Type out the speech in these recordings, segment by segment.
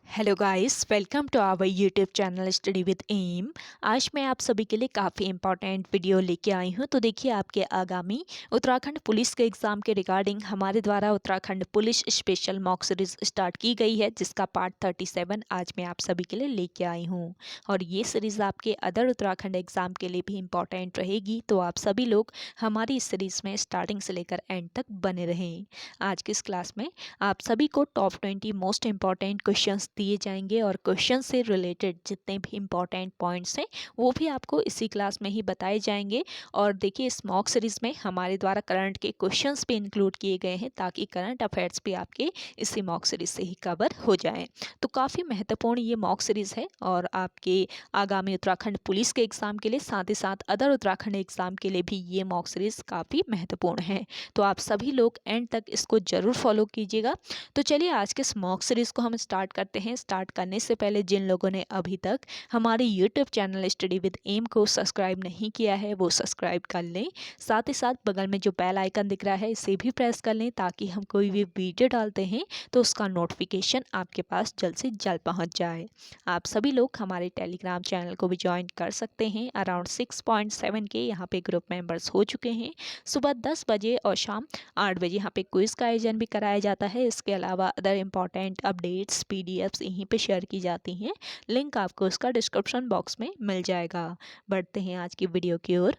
Hello guys, welcome to our YouTube channel study with M. आज मैं आप सभी के लिए काफ़ी इंपॉर्टेंट वीडियो लेके आई हूँ। तो देखिए, आपके आगामी उत्तराखंड पुलिस के एग्ज़ाम के रिगार्डिंग हमारे द्वारा Uttarakhand police special mock series start की गई है, जिसका पार्ट 37 आज मैं आप सभी के लिए लेके आई हूँ। और ये सीरीज़ आपके अदर उत्तराखंड एग्ज़ाम के लिए भी इम्पॉर्टेंट रहेगी, तो आप सभी लोग हमारी इस सीरीज़ में स्टार्टिंग से लेकर एंड तक बने रहें। आज की इस क्लास में आप सभी को टॉप 20 मोस्ट इंपॉर्टेंट क्वेश्चंस दिए जाएंगे और क्वेश्चन से रिलेटेड जितने भी इंपॉर्टेंट पॉइंट्स हैं वो भी आपको इसी क्लास में ही बताए जाएंगे। और देखिए, इस मॉक सीरीज में हमारे द्वारा करंट के क्वेश्चंस भी इंक्लूड किए गए हैं, ताकि करंट अफेयर्स भी आपके इसी मॉक सीरीज से ही कवर हो जाएं। तो काफ़ी महत्वपूर्ण ये मॉक सीरीज है और आपके आगामी उत्तराखंड पुलिस के एग्ज़ाम के लिए, साथ ही साथ अदर उत्तराखंड एग्ज़ाम के लिए भी ये मॉक सीरीज काफ़ी महत्वपूर्ण है। तो आप सभी लोग एंड तक इसको ज़रूर फॉलो कीजिएगा। तो चलिए, आज के इस मॉक सीरीज़ को हम स्टार्ट करते हैं। स्टार्ट करने से पहले जिन लोगों ने अभी तक हमारे YouTube channel study with M को सब्सक्राइब नहीं किया है, वो सब्सक्राइब कर लें। साथ ही साथ बगल में जो बेल आइकन दिख रहा है, इसे भी प्रेस कर लें, ताकि हम कोई भी वीडियो डालते हैं तो उसका नोटिफिकेशन आपके पास जल्द से जल्द पहुंच जाए। आप सभी लोग हमारे टेलीग्राम चैनल को भी ज्वाइन कर सकते हैं। अराउंड 6.7 के यहाँ पे ग्रुप मेंबर्स हो चुके हैं। सुबह 10 बजे और शाम 8 बजे यहाँ पे क्विज़ का आयोजन भी कराया जाता है। इसके अलावा अदर इम्पॉर्टेंट अपडेट्स पीडीएफ्स यहीं पे शेयर की जाती हैं। लिंक आपको इसका डिस्क्रिप्शन बॉक्स में मिल जाएगा। बढ़ते हैं आज की वीडियो की ओर।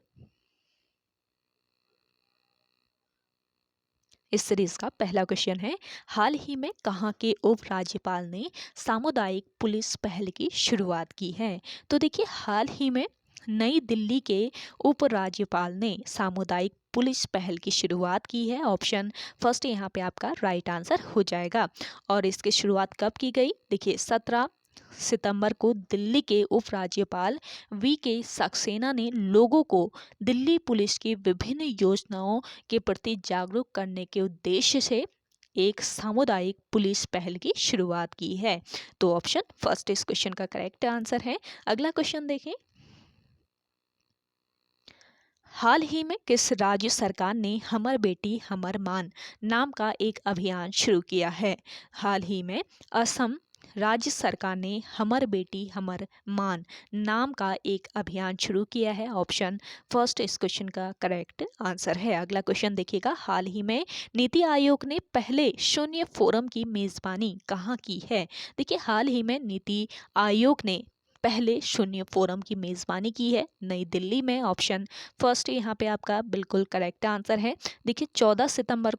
इस सीरीज का पहला क्वेश्चन है, हाल ही में कहाँ के उपराज्यपाल ने सामुदायिक पुलिस पहल की शुरुआत की है? तो देखिए, हाल ही में नई दिल्ली के उपराज्यपाल ने सामुदायिक पुलिस पहल की शुरुआत की है। ऑप्शन फर्स्ट यहाँ पे आपका राइट आंसर हो जाएगा। और इसकी शुरुआत कब की गई? देखिए, 17 सितंबर को दिल्ली के उपराज्यपाल वी के सक्सेना ने लोगों को दिल्ली पुलिस की विभिन्न योजनाओं के प्रति जागरूक करने के उद्देश्य से एक सामुदायिक पुलिस पहल की शुरुआत की है। तो ऑप्शन फर्स्ट इस क्वेश्चन का करेक्ट आंसर है। अगला क्वेश्चन देखें, हाल ही में किस राज्य सरकार ने हमर बेटी हमर मान नाम का एक अभियान शुरू किया है? हाल ही में असम राज्य सरकार ने हमर बेटी हमर मान नाम का एक अभियान शुरू किया है। ऑप्शन फर्स्ट इस क्वेश्चन का करेक्ट आंसर है। अगला क्वेश्चन देखिएगा, हाल ही में नीति आयोग ने पहले शून्य फोरम की मेजबानी कहाँ की है? देखिए, हाल ही में नीति आयोग ने पहले शून्य फोरम की मेज़बानी की है नई दिल्ली में। ऑप्शन फर्स्ट यहाँ पे आपका बिल्कुल करेक्ट आंसर है। देखिए, 14 सितंबर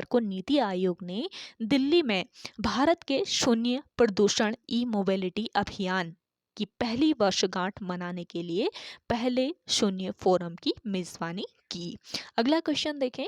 को नीति आयोग ने दिल्ली में भारत के शून्य प्रदूषण ई मोबिलिटी अभियान की पहली वर्षगांठ मनाने के लिए पहले शून्य फोरम की मेज़बानी की। अगला क्वेश्चन देखें,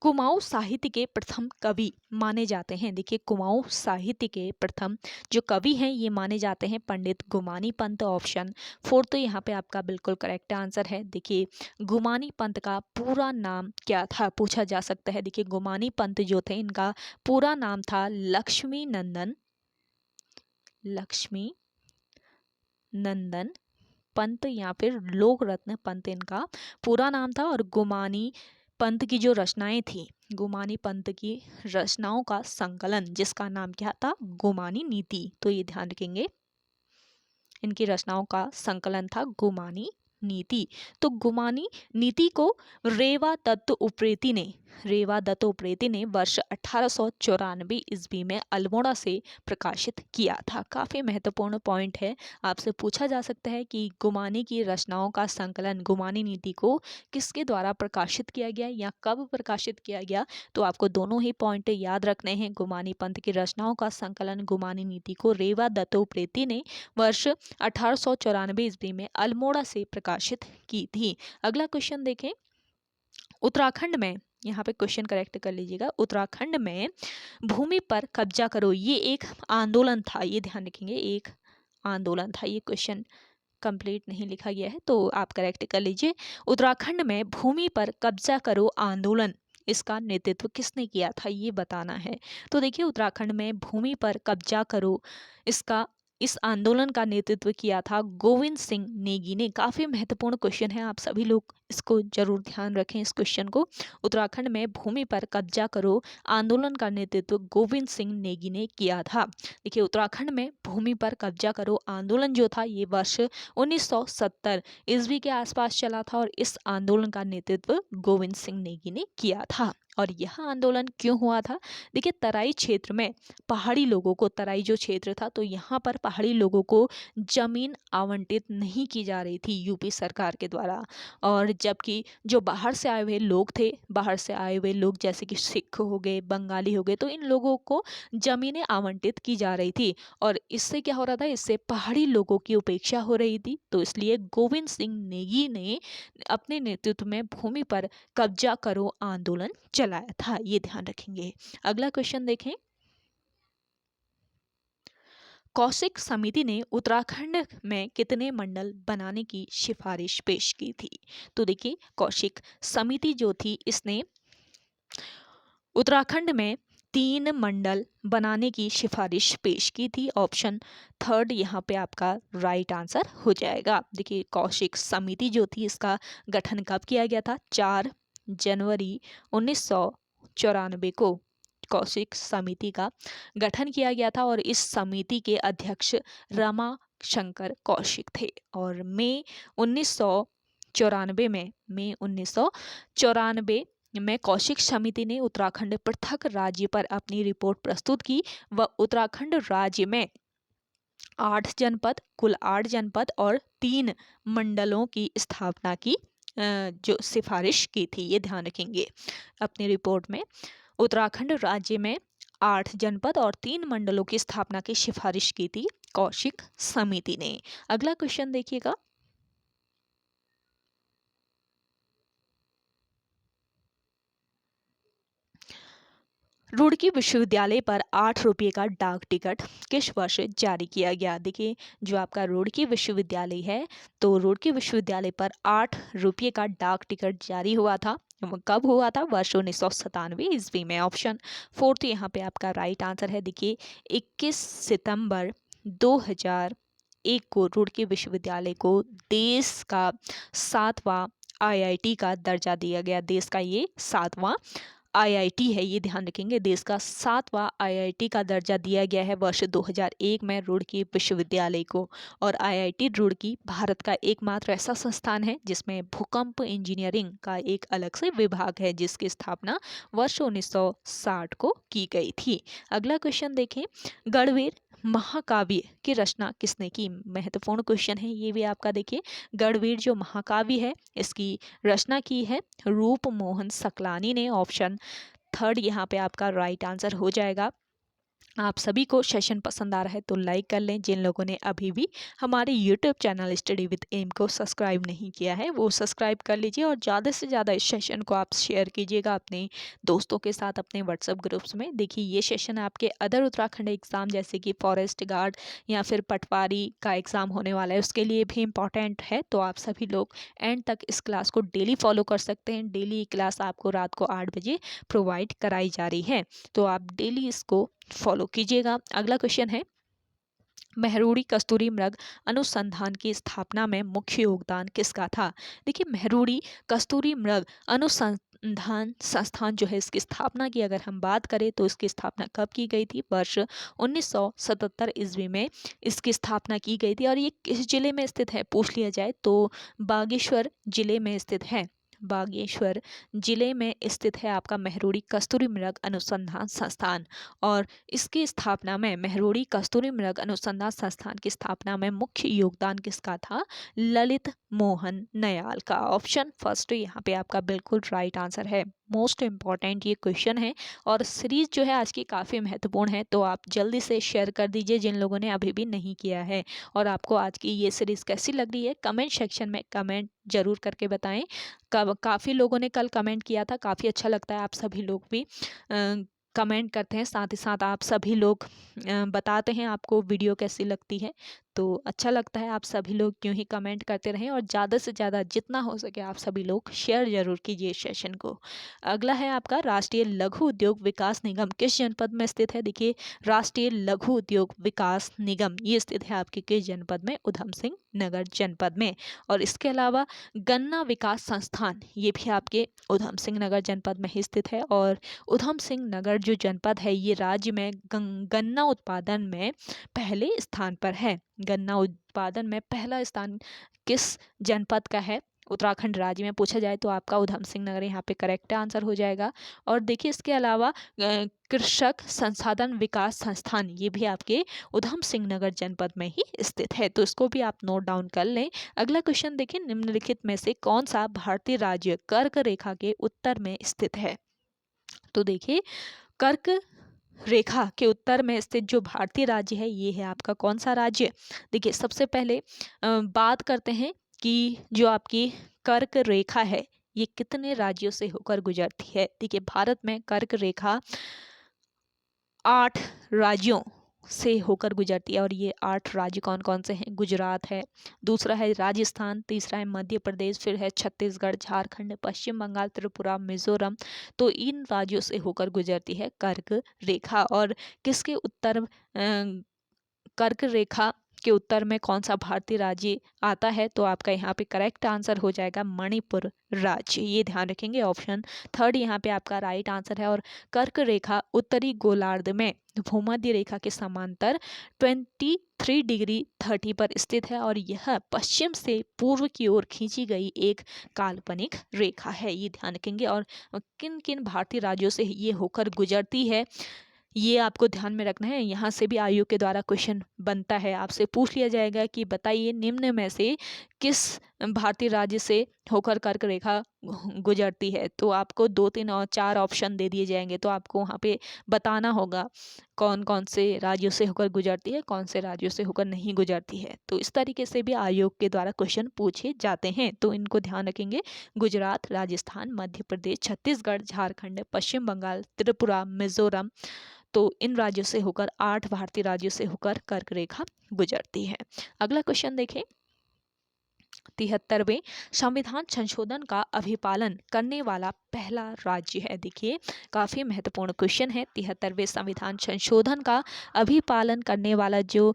कुमाऊं साहित्य के प्रथम कवि माने जाते हैं। देखिए, कुमाऊं साहित्य के प्रथम जो कवि हैं ये माने जाते हैं पंडित गुमानी पंत। ऑप्शन फोर तो यहाँ पे आपका बिल्कुल करेक्ट आंसर है। देखिए, गुमानी पंत का पूरा नाम क्या था, पूछा जा सकता है। देखिए, गुमानी पंत जो थे, इनका पूरा नाम था लक्ष्मी नंदन पंत या फिर लोक रत्न पंत इनका पूरा नाम था। और गुमानी पंत की जो रचनाएं थी, गुमानी पंत की रचनाओं का संकलन जिसका नाम क्या था, गुमानी नीति। तो ये ध्यान रखेंगे, इनकी रचनाओं का संकलन था गुमानी नीति। तो गुमानी नीति को रेवा दत्त उप्रेती ने वर्ष 1894 ईस्वी में अल्मोड़ा से प्रकाशित किया था। काफ़ी महत्वपूर्ण पॉइंट है। आपसे पूछा जा सकता है कि गुमानी की रचनाओं का संकलन गुमानी नीति को किसके द्वारा प्रकाशित किया गया या कब प्रकाशित किया गया? तो आपको दोनों ही पॉइंट याद रखने हैं। गुमानी पंत की रचनाओं का संकलन गुमानी नीति को रेवा दत्त उप्रेती ने वर्ष 1894 ईस्वी में अल्मोड़ा से प्रकाशित की थी। अगला क्वेश्चन देखें, उत्तराखंड में, यहाँ पे क्वेश्चन करेक्ट कर लीजिएगा, उत्तराखंड में भूमि पर कब्जा करो ये एक आंदोलन था। ये ध्यान रखेंगे, एक आंदोलन था। ये क्वेश्चन कंप्लीट नहीं लिखा गया है, तो आप करेक्ट कर लीजिए। उत्तराखंड में भूमि पर कब्जा करो आंदोलन, इसका नेतृत्व किसने किया था, ये बताना है। तो देखिए, उत्तराखंड में भूमि पर कब्जा करो इस आंदोलन का नेतृत्व किया था गोविंद सिंह नेगी ने। काफ़ी महत्वपूर्ण क्वेश्चन है, आप सभी लोग इसको जरूर ध्यान रखें इस क्वेश्चन को। उत्तराखंड में भूमि पर कब्जा करो आंदोलन का नेतृत्व गोविंद सिंह नेगी ने किया था। देखिए उत्तराखंड में भूमि पर कब्जा करो आंदोलन जो था ये वर्ष 1970 ईस्वी के आसपास चला था और इस आंदोलन का नेतृत्व गोविंद सिंह नेगी ने किया था। और यह आंदोलन क्यों हुआ था? देखिए तराई क्षेत्र में पहाड़ी लोगों को, तराई जो क्षेत्र था तो यहाँ पर पहाड़ी लोगों को जमीन आवंटित नहीं की जा रही थी यूपी सरकार के द्वारा। और जबकि जो बाहर से आए हुए लोग थे, बाहर से आए हुए लोग जैसे कि सिख हो गए, बंगाली हो गए, तो इन लोगों को जमीनें आवंटित की जा रही थी। और इससे क्या हो रहा था? इससे पहाड़ी लोगों की उपेक्षा हो रही थी। तो इसलिए गोविंद सिंह नेगी ने अपने नेतृत्व में भूमि पर कब्जा करो आंदोलन चलाया था। ये ध्यान रखेंगे। अगला क्वेश्चन देखें। कौशिक समिति ने उत्तराखंड में कितने मंडल बनाने की सिफारिश पेश की थी? तो देखिए कौशिक समिति जो थी इसने उत्तराखंड में 3 मंडल बनाने की सिफारिश पेश की थी। ऑप्शन थर्ड यहाँ पे आपका राइट आंसर हो जाएगा। देखिए कौशिक समिति जो थी इसका गठन कब किया गया था? 4 जनवरी 1994 को कौशिक समिति का गठन किया गया था और इस समिति के अध्यक्ष रमा शंकर कौशिक थे। और मई 1994 में कौशिक समिति ने उत्तराखंड पृथक राज्य पर अपनी रिपोर्ट प्रस्तुत की। व उत्तराखंड राज्य में 8 जनपद और 3 मंडलों की स्थापना की जो सिफारिश की थी। ये ध्यान रखेंगे अपनी रिपोर्ट में। उत्तराखंड राज्य में 8 जनपद और 3 मंडलों की स्थापना की सिफारिश की थी कौशिक समिति ने। अगला क्वेश्चन देखिएगा। रुड़की विश्वविद्यालय पर 8 रुपये का डाक टिकट किस वर्ष जारी किया गया? देखिए जो आपका रुड़की विश्वविद्यालय है तो रुड़की विश्वविद्यालय पर 8 रुपये का डाक टिकट जारी हुआ था। कब हुआ था? वर्ष 1997 ईस्वी में। ऑप्शन फोर्थ यहाँ पे आपका राइट आंसर है। देखिए 21 सितंबर 2001 को रुड़की विश्वविद्यालय को देश का 7वां आईआईटी का दर्जा दिया गया। देश का ये 7वां आईआईटी है, ये ध्यान रखेंगे। देश का 7वां आईआईटी का दर्जा दिया गया है वर्ष 2001 में रुड़की विश्वविद्यालय को। और आईआईटी रुड़की भारत का एकमात्र ऐसा संस्थान है जिसमें भूकंप इंजीनियरिंग का एक अलग से विभाग है जिसकी स्थापना वर्ष 1960 को की गई थी। अगला क्वेश्चन देखें। गढ़वेर महाकाव्य की रचना किसने की? महत्वपूर्ण क्वेश्चन है ये भी आपका। देखिए गढ़वीर जो महाकाव्य है इसकी रचना की है रूप मोहन सकलानी ने। ऑप्शन थर्ड यहाँ पे आपका राइट आंसर हो जाएगा। आप सभी को सेशन पसंद आ रहा है तो लाइक कर लें। जिन लोगों ने अभी भी हमारे YouTube channel study with M को सब्सक्राइब नहीं किया है वो सब्सक्राइब कर लीजिए और ज़्यादा से ज़्यादा इस सेशन को आप शेयर कीजिएगा अपने दोस्तों के साथ, अपने व्हाट्सएप ग्रुप्स में। देखिए ये सेशन आपके अदर उत्तराखंड एग्ज़ाम जैसे कि फॉरेस्ट गार्ड या फिर पटवारी का एग्ज़ाम होने वाला है उसके लिए भी इम्पॉर्टेंट है। तो आप सभी लोग एंड तक इस क्लास को डेली फॉलो कर सकते हैं। डेली क्लास आपको रात को 8 बजे प्रोवाइड कराई जा रही है तो आप डेली इसको फॉलो कीजिएगा। अगला क्वेश्चन है। मेहरुड़ी कस्तूरी मृग अनुसंधान की स्थापना में मुख्य योगदान किसका था? देखिए मेहरुड़ी कस्तूरी मृग अनुसंधान संस्थान जो है इसकी स्थापना की अगर हम बात करें तो इसकी स्थापना कब की गई थी? वर्ष 1977 ईस्वी में इसकी स्थापना की गई थी। और ये किस जिले में स्थित है पूछ लिया जाए तो बागेश्वर जिले में स्थित है। बागेश्वर जिले में स्थित है आपका मेहरुड़ी कस्तूरी मृग अनुसंधान संस्थान। और इसकी स्थापना में मेहरुड़ी कस्तूरी मृग अनुसंधान संस्थान की स्थापना में मुख्य योगदान किसका था? ललित मोहन नयाल का। ऑप्शन फर्स्ट यहाँ पे आपका बिल्कुल राइट आंसर है। मोस्ट इम्पॉर्टेंट ये क्वेश्चन है और सीरीज जो है आज की काफ़ी महत्वपूर्ण है तो आप जल्दी से शेयर कर दीजिए जिन लोगों ने अभी भी नहीं किया है। और आपको आज की ये सीरीज़ कैसी लग रही है कमेंट सेक्शन में कमेंट जरूर करके बताएं। काफ़ी लोगों ने कल कमेंट किया था, काफ़ी अच्छा लगता है आप सभी लोग भी कमेंट करते हैं। साथ ही साथ आप सभी लोग बताते हैं आपको वीडियो कैसी लगती है। तो अच्छा लगता है आप सभी लोग यूँ ही कमेंट करते रहें और ज़्यादा से ज़्यादा जितना हो सके आप सभी लोग शेयर ज़रूर कीजिए इस सेशन को। अगला है आपका राष्ट्रीय लघु उद्योग विकास निगम किस जनपद में स्थित है? देखिए राष्ट्रीय लघु उद्योग विकास निगम ये स्थित है आपके किस जनपद में? उधम सिंह नगर जनपद में। और इसके अलावा गन्ना विकास संस्थान ये भी आपके उधम सिंह नगर जनपद में ही स्थित है। और उधम सिंह नगर जो जनपद है ये राज्य में गन्ना उत्पादन में पहले स्थान पर है। गन्ना उत्पादन में पहला स्थान किस जनपद का है? उत्तराखंड राज्य में पूछा जाए तो आपका उधम सिंह नगर यहाँ पे करेक्ट आंसर हो जाएगा। और देखिए इसके अलावा कृषक संसाधन विकास संस्थान ये भी आपके उधम सिंह नगर जनपद में ही स्थित है, तो इसको भी आप नोट डाउन कर लें। अगला क्वेश्चन देखिए निम्नलिखित में से कौन सा भारतीय राज्य कर्क रेखा के उत्तर में स्थित है? तो देखिए कर्क रेखा के उत्तर में स्थित जो भारतीय राज्य है ये है आपका कौन सा राज्य? देखिए सबसे पहले बात करते हैं कि जो आपकी कर्क रेखा है ये कितने राज्यों से होकर गुजरती है। देखिए भारत में कर्क रेखा 8 राज्यों से होकर गुजरती है और ये 8 राज्य कौन कौन से हैं? गुजरात है, दूसरा है राजस्थान, तीसरा है मध्य प्रदेश, फिर है छत्तीसगढ़, झारखंड, पश्चिम बंगाल, त्रिपुरा, मिजोरम। तो इन राज्यों से होकर गुजरती है कर्क रेखा। और किसके उत्तर कर्क रेखा के उत्तर में कौन सा भारतीय राज्य आता है? तो आपका यहाँ पे करेक्ट आंसर हो जाएगा मणिपुर राज्य। ये ध्यान रखेंगे, ऑप्शन थर्ड यहाँ पे आपका राइट आंसर है। और कर्क रेखा उत्तरी गोलार्ध में भूमध्य रेखा के समांतर 23 डिग्री 30 पर स्थित है और यह पश्चिम से पूर्व की ओर खींची गई एक काल्पनिक रेखा है। ये ध्यान रखेंगे। और किन किन भारतीय राज्यों से ये होकर गुजरती है ये आपको ध्यान में रखना है। यहाँ से भी आयोग के द्वारा क्वेश्चन बनता है, आपसे पूछ लिया जाएगा कि बताइए निम्न में से किस भारतीय राज्य से होकर कर्क रेखा गुजरती है। तो आपको 2, 3 और 4 ऑप्शन दे दिए जाएंगे, तो आपको वहाँ पे बताना होगा कौन कौन से राज्यों से होकर गुजरती है, कौन से राज्यों से होकर नहीं गुजरती है। तो इस तरीके से भी आयोग के द्वारा क्वेश्चन पूछे जाते हैं, तो इनको ध्यान रखेंगे। गुजरात, राजस्थान, मध्य प्रदेश, छत्तीसगढ़, झारखंड, पश्चिम बंगाल, त्रिपुरा, मिजोरम। तो इन राज्यों से होकर 8 भारतीय राज्यों से होकर कर्क रेखा गुजरती है। अगला क्वेश्चन देखें 73वें संविधान संशोधन का अभिपालन करने वाला पहला राज्य है। देखिए काफी महत्वपूर्ण क्वेश्चन है। 73वें संविधान संशोधन का अभिपालन करने वाला जो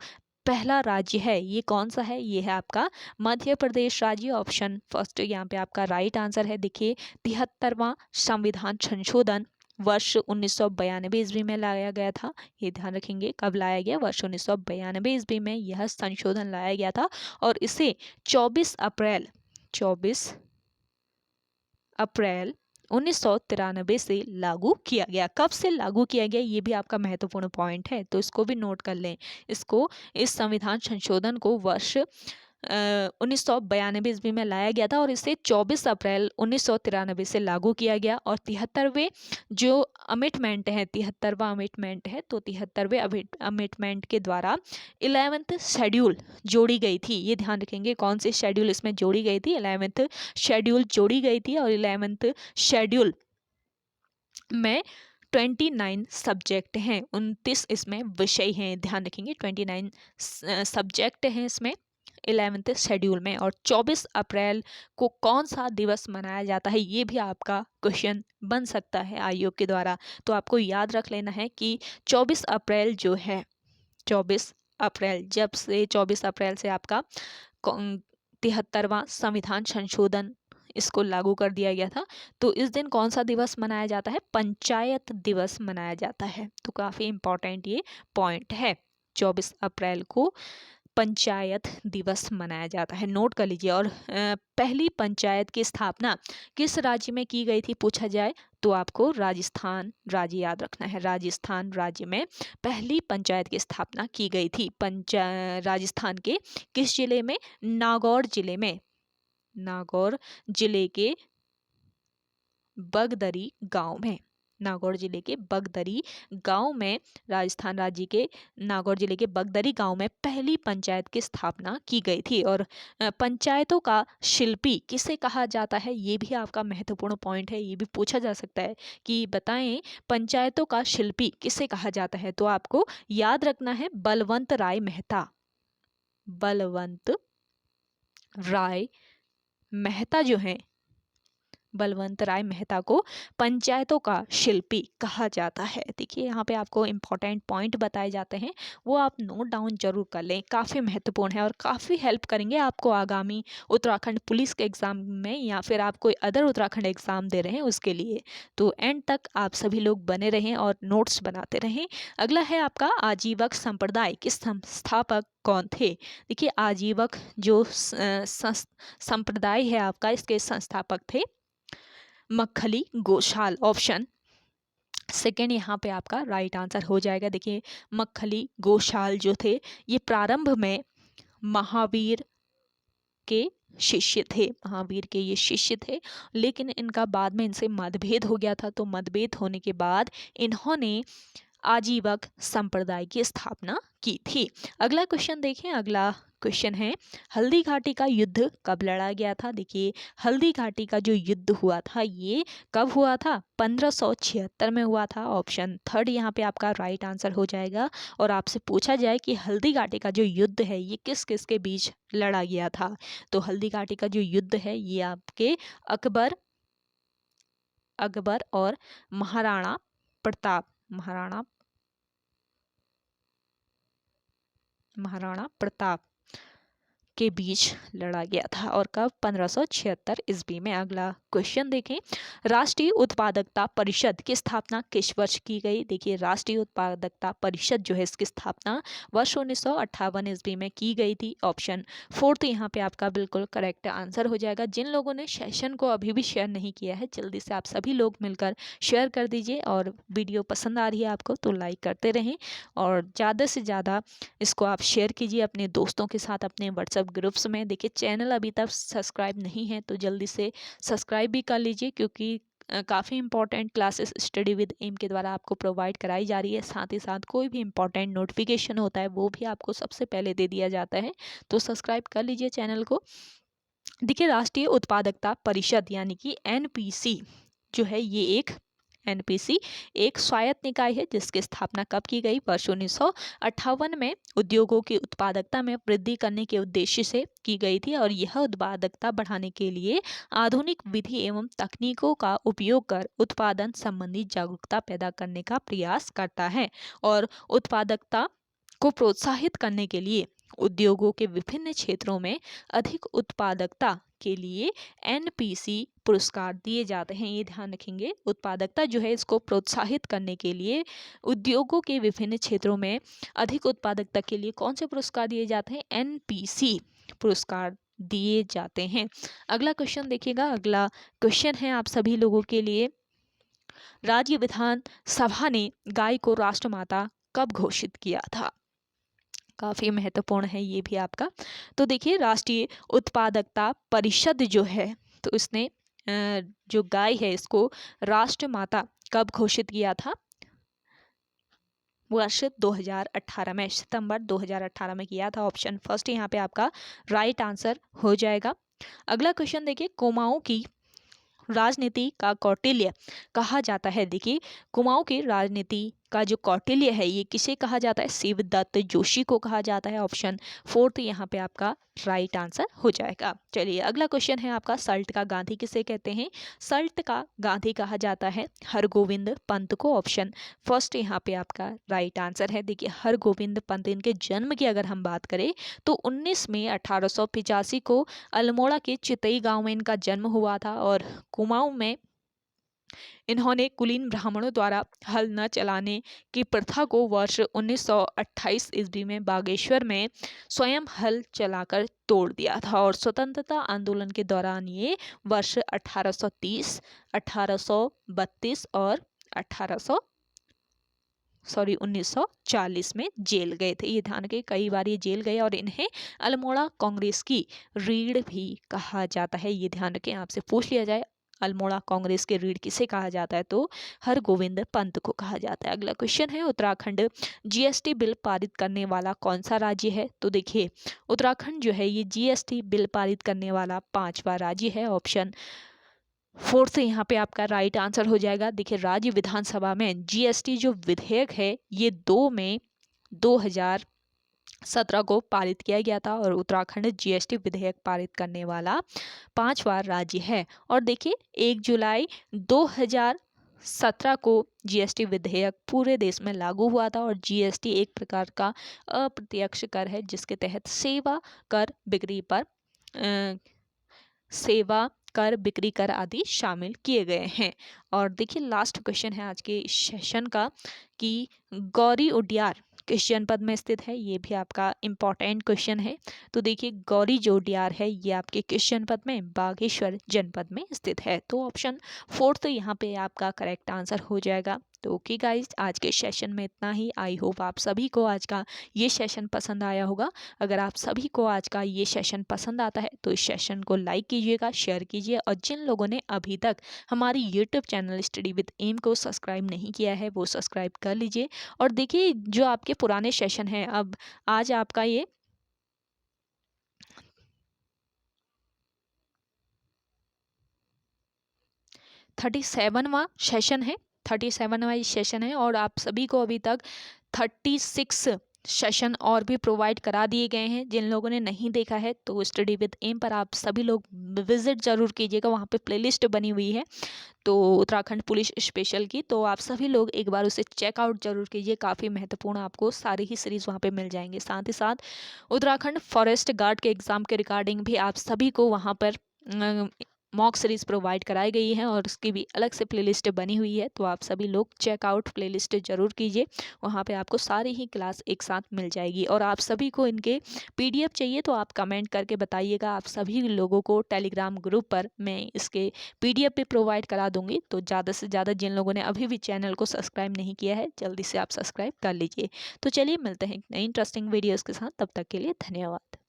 पहला राज्य है ये कौन सा है? ये है आपका मध्य प्रदेश राज्य। ऑप्शन फर्स्ट यहाँ पे आपका राइट आंसर है। देखिए 73वां संविधान संशोधन वर्ष 1992 ईस्वी में लाया गया था। ये ध्यान रखेंगे कब लाया गया? वर्ष 1992 ईस्वी में यह संशोधन लाया गया था और इसे 24 अप्रैल 1993 से लागू किया गया। कब से लागू किया गया ये भी आपका महत्वपूर्ण पॉइंट है, तो इसको भी नोट कर लें। इसको इस संविधान संशोधन को वर्ष 1992 ईस्वी में लाया गया था और इसे 24 अप्रैल 1993 से लागू किया गया। और 73वें जो अमेंडमेंट है, 73वां अमेंडमेंट है, तो 73वें अमेंडमेंट के द्वारा 11th शेड्यूल जोड़ी गई थी। ये ध्यान रखेंगे कौन सी शेड्यूल इसमें जोड़ी गई थी? 11th शेड्यूल जोड़ी गई थी। और 11th शेड्यूल में 29 सब्जेक्ट हैं, 29 इसमें विषय हैं। ध्यान रखेंगे 29 सब्जेक्ट हैं इसमें 11th शेड्यूल में। और 24 अप्रैल को कौन सा दिवस मनाया जाता है ये भी आपका क्वेश्चन बन सकता है आयोग के द्वारा। तो आपको याद रख लेना है कि 24 अप्रैल जो है 24 अप्रैल जब से 24 अप्रैल से आपका 73वां संविधान संशोधन इसको लागू कर दिया गया था। तो इस दिन कौन सा दिवस मनाया जाता है? पंचायत दिवस मनाया जाता है। तो काफ़ी इम्पोर्टेंट ये पॉइंट है। 24 अप्रैल को पंचायत दिवस मनाया जाता है, नोट कर लीजिए। और पहली पंचायत की स्थापना किस राज्य में की गई थी पूछा जाए तो आपको राजस्थान राज्य याद रखना है। राजस्थान राज्य में पहली पंचायत की स्थापना की गई थी। राजस्थान के किस जिले में? नागौर जिले में। नागौर जिले के बगदरी गांव में। नागौर जिले के बगदरी गांव में राजस्थान राज्य के नागौर जिले के बगदरी गांव में पहली पंचायत की स्थापना की गई थी। और पंचायतों का शिल्पी किसे कहा जाता है ये भी आपका महत्वपूर्ण पॉइंट है। ये भी पूछा जा सकता है कि बताएं पंचायतों का शिल्पी किसे कहा जाता है। तो आपको याद रखना है बलवंत राय मेहता। बलवंत राय मेहता जो है, बलवंत राय मेहता को पंचायतों का शिल्पी कहा जाता है। देखिए यहाँ पे आपको इम्पोर्टेंट पॉइंट बताए जाते हैं, वो आप नोट डाउन जरूर कर लें, काफ़ी महत्वपूर्ण है और काफ़ी हेल्प करेंगे आपको आगामी उत्तराखंड पुलिस के एग्ज़ाम में या फिर आप कोई अदर उत्तराखंड एग्ज़ाम दे रहे हैं उसके लिए। तो एंड तक आप सभी लोग बने रहें और नोट्स बनाते रहें। अगला है आपका आजीवक संप्रदाय के संस्थापक कौन थे। देखिए आजीवक जो संप्रदाय है आपका, इसके संस्थापक थे मक्खली गोशाल। ऑप्शन सेकेंड यहाँ पे आपका राइट आंसर हो जाएगा। देखिए मक्खली गोशाल जो थे ये प्रारंभ में महावीर के शिष्य थे, महावीर के ये शिष्य थे, लेकिन इनका बाद में इनसे मतभेद हो गया था। तो मतभेद होने के बाद इन्होंने आजीवक संप्रदाय की स्थापना की थी। अगला क्वेश्चन देखें, अगला क्वेश्चन है हल्दी घाटी का युद्ध कब लड़ा गया था। देखिए हल्दी घाटी का जो युद्ध हुआ था ये कब हुआ था, 1576 में हुआ था। ऑप्शन थर्ड यहाँ पे आपका राइट आंसर हो जाएगा। और आपसे पूछा जाए कि हल्दी घाटी का जो युद्ध है ये किस किस के बीच लड़ा गया था, तो हल्दी घाटी का जो युद्ध है ये आपके अकबर और महाराणा प्रताप के बीच लड़ा गया था और कब, 1576 ईस्वी में। अगला क्वेश्चन देखें, राष्ट्रीय उत्पादकता परिषद की स्थापना किस वर्ष की गई। देखिए राष्ट्रीय उत्पादकता परिषद जो है इसकी स्थापना वर्ष 1958 ईस्वी में की गई थी। ऑप्शन फोर्थ यहाँ पे आपका बिल्कुल करेक्ट आंसर हो जाएगा। जिन लोगों ने सेशन को अभी भी शेयर नहीं किया है जल्दी से आप सभी लोग मिलकर शेयर कर दीजिए, और वीडियो पसंद आ रही है आपको तो लाइक करते रहें और ज़्यादा से ज़्यादा इसको आप शेयर कीजिए अपने दोस्तों के साथ, अपने व्हाट्सएप ग्रुप्स में। देखिए चैनल अभी तक सब्सक्राइब नहीं है तो जल्दी से सब्सक्राइब भी कर लीजिए, क्योंकि काफ़ी important classes study with M के द्वारा आपको प्रोवाइड कराई जा रही है। साथ ही साथ कोई भी इंपॉर्टेंट नोटिफिकेशन होता है वो भी आपको सबसे पहले दे दिया जाता है, तो सब्सक्राइब कर लीजिए चैनल को। देखिए राष्ट्रीय उत्पादकता परिषद यानी कि एनपीसी जो है ये एनपीसी एक स्वायत्त निकाय है जिसकी स्थापना कब की गई, वर्ष 1958 में उद्योगों की उत्पादकता में वृद्धि करने के उद्देश्य से की गई थी। और यह उत्पादकता बढ़ाने के लिए आधुनिक विधि एवं तकनीकों का उपयोग कर उत्पादन संबंधी जागरूकता पैदा करने का प्रयास करता है। और उत्पादकता को प्रोत्साहित करने के लिए उद्योगों के विभिन्न क्षेत्रों में अधिक उत्पादकता के लिए एनपीसी पुरस्कार दिए जाते हैं। ये ध्यान रखेंगे, उत्पादकता जो है इसको प्रोत्साहित करने के लिए उद्योगों के विभिन्न क्षेत्रों में अधिक उत्पादकता के लिए कौन से पुरस्कार दिए जाते हैं, एनपीसी पुरस्कार दिए जाते हैं। अगला क्वेश्चन देखिएगा, अगला क्वेश्चन है आप सभी लोगों के लिए, राज्य विधानसभा ने गाय को राष्ट्रमाता कब घोषित किया था। काफ़ी महत्वपूर्ण है ये भी आपका। तो देखिए राष्ट्रीय उत्पादकता परिषद जो है तो इसने जो गाय है इसको राष्ट्रमाता कब घोषित किया था, वर्ष 2018 में, सितंबर 2018 में किया था। ऑप्शन फर्स्ट यहाँ पे आपका राइट आंसर हो जाएगा। अगला क्वेश्चन देखिए, कुमाऊं की राजनीति का कौटिल्य कहा जाता है। देखिए कुमाऊं की राजनीति का जो कौटिल्य है ये किसे कहा जाता है, शिवदत्त जोशी को कहा जाता है। ऑप्शन फोर्थ यहाँ पे आपका राइट आंसर हो जाएगा। चलिए अगला क्वेश्चन है आपका, सल्ट का गांधी किसे कहते हैं। सल्ट का गांधी कहा जाता है हरगोविंद पंत को। ऑप्शन फर्स्ट यहाँ पे आपका राइट आंसर है। देखिए हरगोविंद पंत, इनके जन्म की अगर हम बात करें तो 19 मई 1885 को अल्मोड़ा के चितई गांव में इनका जन्म हुआ था। और कुमाऊं में इन्होंने कुलीन ब्राह्मणों द्वारा हल न चलाने की प्रथा को वर्ष 1928 ईस्वी में बागेश्वर में स्वयं हल चलाकर तोड़ दिया था। और स्वतंत्रता आंदोलन के दौरान ये वर्ष 1830, 1832 और 1940 में जेल गए थे। ये ध्यान के कई बार ये जेल गए और इन्हें अल्मोड़ा कांग्रेस की रीढ़ भी कहा जाता है। ये ध्यान रखें, आपसे पूछ लिया जाए अल्मोड़ा कांग्रेस के रीढ़ किसे कहा जाता है तो हरगोविंद पंत को कहा जाता है। अगला क्वेश्चन है, उत्तराखंड जीएसटी बिल पारित करने वाला कौन सा राज्य है। तो देखिए उत्तराखंड जो है ये जीएसटी बिल पारित करने वाला 5वां राज्य है। ऑप्शन फोर्थ यहाँ पे आपका राइट आंसर हो जाएगा। देखिए राज्य विधानसभा में जीएसटी जो विधेयक है ये 2 मई 2000 17 को पारित किया गया था और उत्तराखंड जीएसटी विधेयक पारित करने वाला 5वां राज्य है। और देखिए 1 जुलाई 2017 को जीएसटी विधेयक पूरे देश में लागू हुआ था। और जीएसटी एक प्रकार का अप्रत्यक्ष कर है जिसके तहत सेवा कर बिक्री कर आदि शामिल किए गए हैं। और देखिए लास्ट क्वेश्चन है आज के सेशन का कि गौरी उडियार किस जनपद में स्थित है, ये भी आपका इम्पॉर्टेंट क्वेश्चन है। तो देखिए गौरी जो उडियार है ये आपके किस जनपद में, बागेश्वर जनपद में स्थित है। तो ऑप्शन 4 यहाँ पे आपका करेक्ट आंसर हो जाएगा। तो ओके गाइज, आज के सेशन में इतना ही। आई होप आप सभी को आज का ये सेशन पसंद आया होगा। अगर आप सभी को आज का ये सेशन पसंद आता है तो इस सेशन को लाइक कीजिएगा, शेयर कीजिए, और जिन लोगों ने अभी तक हमारी YouTube channel study with M को सब्सक्राइब नहीं किया है वो सब्सक्राइब कर लीजिए। और देखिए जो आपके पुराने सेशन हैं, अब आज आपका ये 37वां सेशन है। 37वां सेशन है और आप सभी को अभी तक 36 सेशन और भी प्रोवाइड करा दिए गए हैं। जिन लोगों ने नहीं देखा है तो स्टडी विद एम पर आप सभी लोग विजिट जरूर कीजिएगा, वहाँ पे प्लेलिस्ट बनी हुई है तो उत्तराखंड पुलिस स्पेशल की, तो आप सभी लोग एक बार उसे चेकआउट जरूर कीजिए। काफ़ी महत्वपूर्ण आपको सारी ही सीरीज़ वहाँ पे मिल जाएंगे। साथ ही साथ उत्तराखंड फॉरेस्ट गार्ड के एग्ज़ाम के रिगार्डिंग भी आप सभी को वहाँ पर मॉक सीरीज़ प्रोवाइड कराई गई है और उसकी भी अलग से प्लेलिस्ट बनी हुई है। तो आप सभी लोग चेकआउट प्लेलिस्ट जरूर कीजिए, वहाँ पे आपको सारी ही क्लास एक साथ मिल जाएगी। और आप सभी को इनके पीडीएफ चाहिए तो आप कमेंट करके बताइएगा। आप सभी लोगों को टेलीग्राम ग्रुप पर मैं इसके पीडीएफ भी प्रोवाइड करा दूंगी। तो ज़्यादा से ज़्यादा जिन लोगों ने अभी भी चैनल को सब्सक्राइब नहीं किया है जल्दी से आप सब्सक्राइब कर लीजिए। तो चलिए मिलते हैं नई इंटरेस्टिंग वीडियोज़ के साथ, तब तक के लिए धन्यवाद।